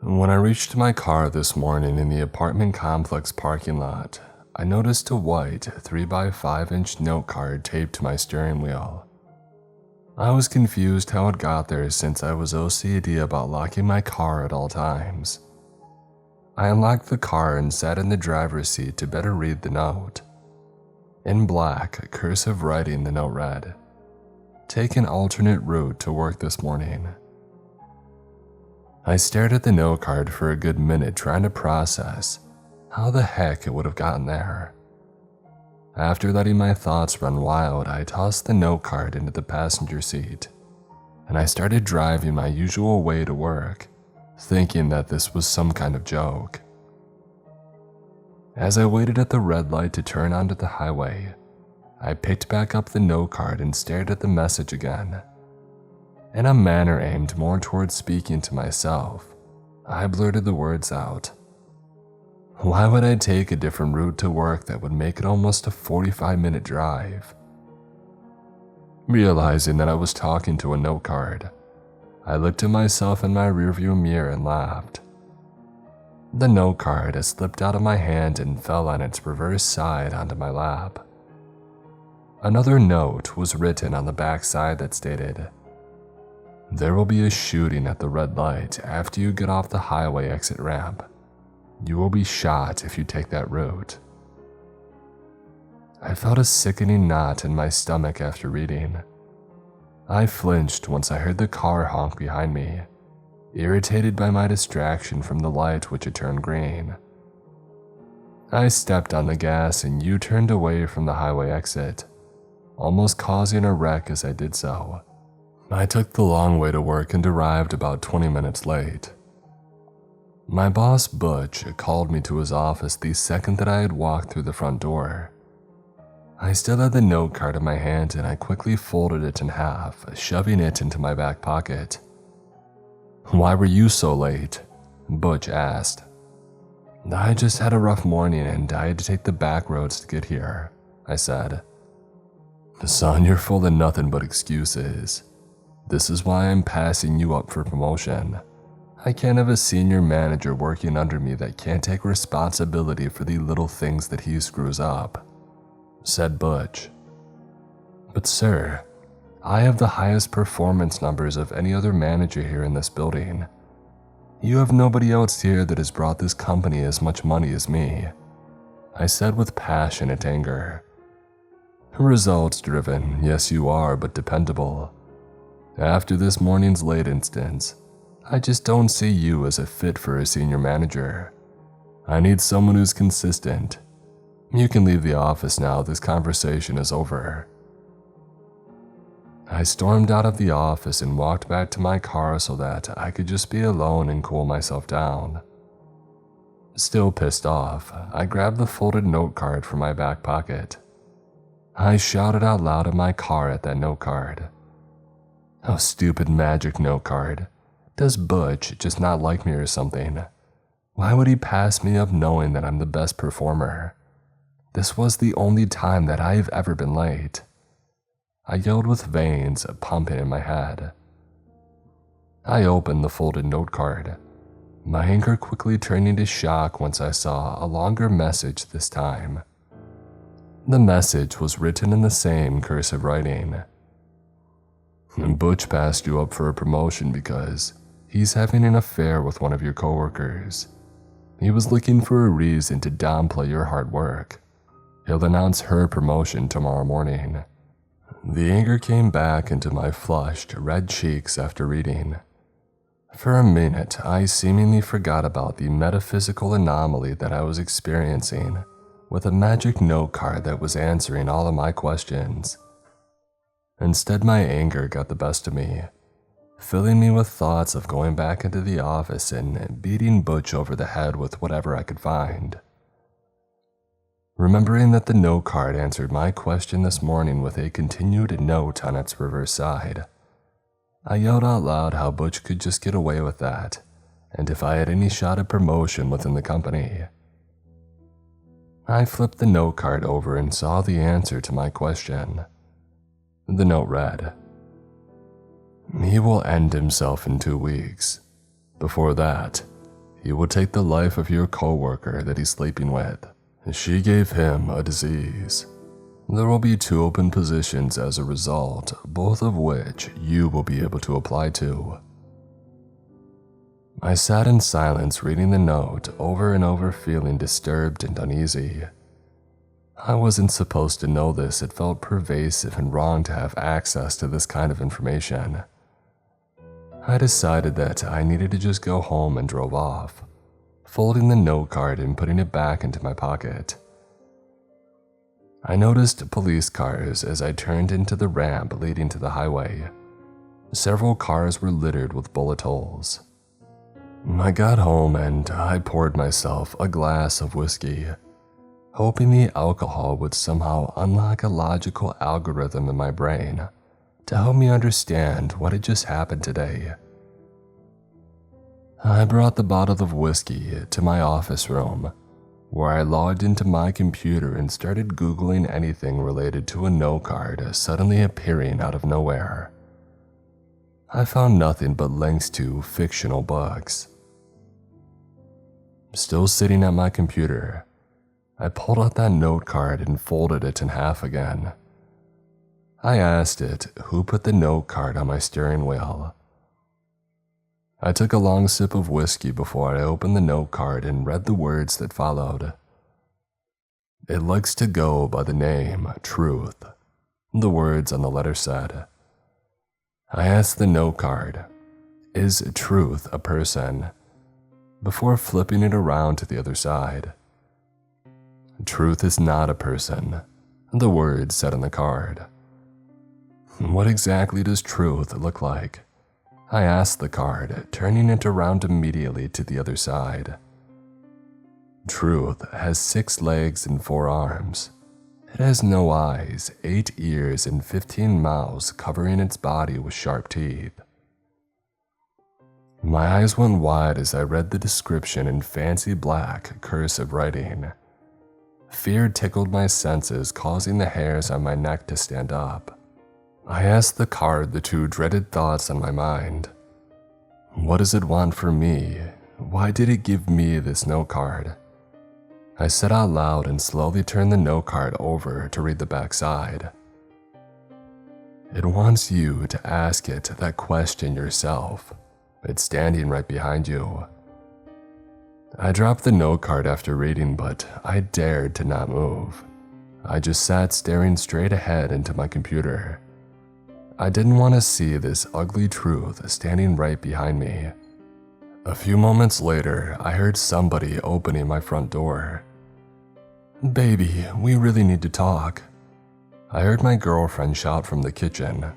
When I reached my car this morning in the apartment complex parking lot, I noticed a white 3x5-inch note card taped to my steering wheel. I was confused how it got there since I was OCD about locking my car at all times. I unlocked the car and sat in the driver's seat to better read the note. In black, cursive writing, the note read, "Take an alternate route to work this morning." I stared at the note card for a good minute trying to process how the heck it would have gotten there. After letting my thoughts run wild, I tossed the note card into the passenger seat, and I started driving my usual way to work, thinking that this was some kind of joke. As I waited at the red light to turn onto the highway, I picked back up the note card and stared at the message again. In a manner aimed more towards speaking to myself, I blurted the words out. Why would I take a different route to work that would make it almost a 45-minute drive? Realizing that I was talking to a note card, I looked at myself in my rearview mirror and laughed. The note card had slipped out of my hand and fell on its reverse side onto my lap. Another note was written on the back side that stated, "There will be a shooting at the red light after you get off the highway exit ramp. You will be shot if you take that route." I felt a sickening knot in my stomach after reading. I flinched once I heard the car honk behind me, irritated by my distraction from the light which had turned green. I stepped on the gas and U-turned away from the highway exit, almost causing a wreck as I did so. I took the long way to work and arrived about 20 minutes late. My boss, Butch, called me to his office the second that I had walked through the front door. I still had the note card in my hand and I quickly folded it in half, shoving it into my back pocket. "Why were you so late?" Butch asked. "I just had a rough morning and I had to take the back roads to get here," I said. "Son, you're full of nothing but excuses. This is why I'm passing you up for promotion. I can't have a senior manager working under me that can't take responsibility for the little things that he screws up," said Butch. "But sir, I have the highest performance numbers of any other manager here in this building. You have nobody else here that has brought this company as much money as me," I said with passionate anger. "Results driven, yes you are, but dependable. After this morning's late instance, I just don't see you as a fit for a senior manager. I need someone who's consistent. You can leave the office now, this conversation is over." I stormed out of the office and walked back to my car so that I could just be alone and cool myself down. Still pissed off, I grabbed the folded note card from my back pocket. I shouted out loud in my car at that note card. "Oh, stupid magic note card. Does Butch just not like me or something? Why would he pass me up knowing that I'm the best performer? This was the only time that I've ever been late," I yelled with veins pumping in my head. I opened the folded note card, my anger quickly turning to shock once I saw a longer message this time. The message was written in the same cursive writing. "Butch passed you up for a promotion because he's having an affair with one of your coworkers. He was looking for a reason to downplay your hard work. He'll announce her promotion tomorrow morning." The anger came back into my flushed, red cheeks after reading. For a minute, I seemingly forgot about the metaphysical anomaly that I was experiencing with a magic note card that was answering all of my questions. Instead, my anger got the best of me, filling me with thoughts of going back into the office and beating Butch over the head with whatever I could find. Remembering that the note card answered my question this morning with a continued note on its reverse side, I yelled out loud how Butch could just get away with that, and if I had any shot at promotion within the company. I flipped the note card over and saw the answer to my question. The note read, "He will end himself in 2 weeks. Before that, He will take the life of your coworker that he's sleeping with. She gave him a disease. There will be 2 open positions as a result, both of which you will be able to apply to. I sat in silence reading the note over and over, feeling disturbed and uneasy. I wasn't supposed to know this. It felt pervasive and wrong to have access to this kind of information. I decided that I needed to just go home and drove off, folding the note card and putting it back into my pocket. I noticed police cars as I turned into the ramp leading to the highway. Several cars were littered with bullet holes. I got home and I poured myself a glass of whiskey, hoping the alcohol would somehow unlock a logical algorithm in my brain to help me understand what had just happened today. I brought the bottle of whiskey to my office room, where I logged into my computer and started Googling anything related to a note card suddenly appearing out of nowhere. I found nothing but links to fictional books. Still sitting at my computer, I pulled out that note card and folded it in half again. I asked it who put the note card on my steering wheel. I took a long sip of whiskey before I opened the note card and read the words that followed. It likes to go by the name Truth, the words on the letter said. I asked the note card, is Truth a person? Before flipping it around to the other side. Truth is not a person, the words said on the card. What exactly does Truth look like? I asked the card, turning it around immediately to the other side. Truth has 6 legs and 4 arms. It has no eyes, 8 ears, and 15 mouths covering its body with sharp teeth. My eyes went wide as I read the description in fancy black cursive writing. Fear tickled my senses, causing the hairs on my neck to stand up. I asked the card the 2 dreaded thoughts on my mind. What does it want from me? Why did it give me this note card? I said out loud and slowly turned the note card over to read the back side. It wants you to ask it that question yourself. It's standing right behind you. I dropped the note card after reading, but I dared to not move. I just sat staring straight ahead into my computer. I didn't want to see this ugly truth standing right behind me. A few moments later, I heard somebody opening my front door. Baby, we really need to talk. I heard my girlfriend shout from the kitchen.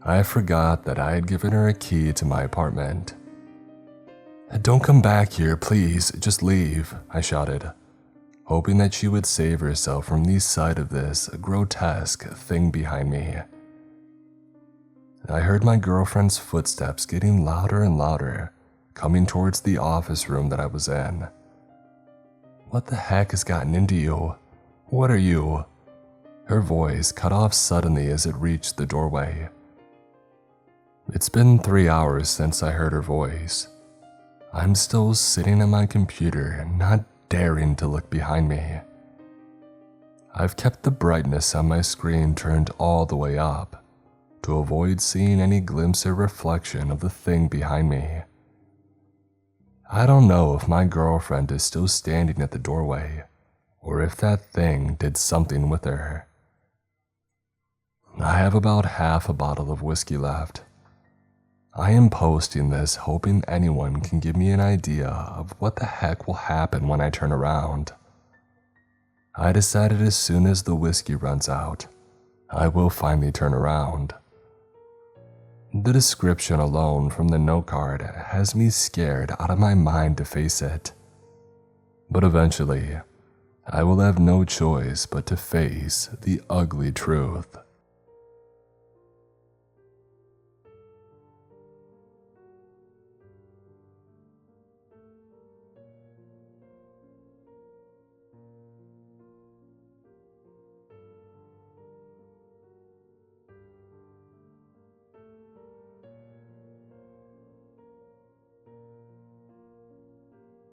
I forgot that I had given her a key to my apartment. Don't come back here, please, just leave, I shouted, hoping that she would save herself from the sight of this grotesque thing behind me. I heard my girlfriend's footsteps getting louder and louder, coming towards the office room that I was in. What the heck has gotten into you? What are you? Her voice cut off suddenly as it reached the doorway. It's been 3 hours since I heard her voice. I'm still sitting at my computer, not daring to look behind me. I've kept the brightness on my screen turned all the way up to avoid seeing any glimpse or reflection of the thing behind me. I don't know if my girlfriend is still standing at the doorway or if that thing did something with her. I have about half a bottle of whiskey left. I am posting this hoping anyone can give me an idea of what the heck will happen when I turn around. I decided as soon as the whiskey runs out, I will finally turn around. The description alone from the note card has me scared out of my mind to face it. But eventually, I will have no choice but to face the ugly truth.